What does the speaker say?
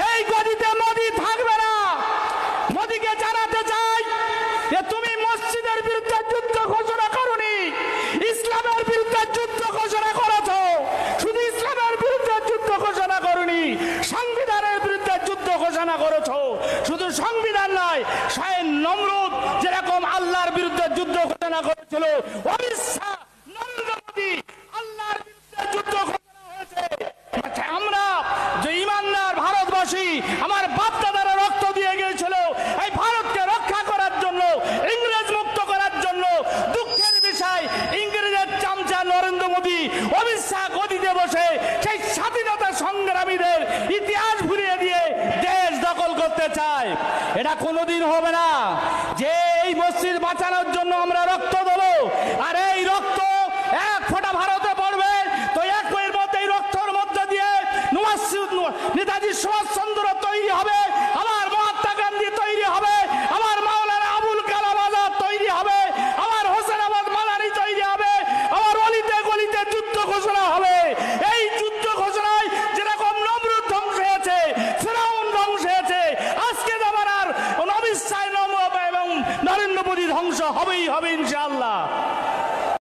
এই গদিতে মোদি থাকবে না। মোদিকে জানাতে চাই যে তুমি মসজিদের বিরুদ্ধে যুদ্ধ ঘোষণা করোনি, ইসলামের বিরুদ্ধে যুদ্ধ ঘোষণা করেছো। শুধু ইসলামের বিরুদ্ধে যুদ্ধ ঘোষণা করোনি, সংবিধানের বিরুদ্ধে যুদ্ধ ঘোষণা করেছো। শুধু সংবিধান নয়, স্বয়ং নমরুদ যেরকম আল্লাহর বিরুদ্ধে যুদ্ধ ঘোষণা করেছিল, অমিত শাহ, নরেন্দ্র মোদী আল্লাহর বিরুদ্ধে যুদ্ধ ঘোষণা হয়েছে। আমরা যে ইমানদার ভারতবাসী, আমার বাপ দাদারা রক্ত দিয়ে গিয়েছিল এই ভারতকে রক্ষা করার জন্য, ইংরেজ মুক্ত করার জন্য। দুঃখের বিষয়, ইংরেজের চামচা নরেন্দ্র মোদী, অমিত শাহ গদিতে বসে সেই স্বাধীনতা সংগ্রামীদের ইতিহাস ভুলিয়ে দিয়ে দেশ দখল করতে চায়। এটা কোনোদিন হবে না। যে এই মসজিদ বাঁচানোর জন্য আমরা রক্ত দেবো, আর এই রক্ত এক ফোঁটা ভারতে পড়বে তো এক বইয়ের মধ্যে এই রক্তর মধ্যে দিয়ে নেতাজি সুভাষচন্দ্র তৈরি হবে, আমার মহাত্মা গান্ধী তৈরি হবে, আমার মাওলানা আবুল কালাম আজাদ তৈরি হবে, আমার হোসেন আহমদ মাদানি তৈরি হবে, আমার অলিতে গলিতে যুদ্ধ ঘোষণা হবে। এই যুদ্ধ ঘোষণায় যেরকম নমরুদ ধ্বংস হয়েছে, ফেরাউন ধ্বংস হয়েছে, আজকে জামানার অমিত শাহ এবং নরেন্দ্র মোদী ধ্বংস হবেই হবে ইনশাআল্লাহ।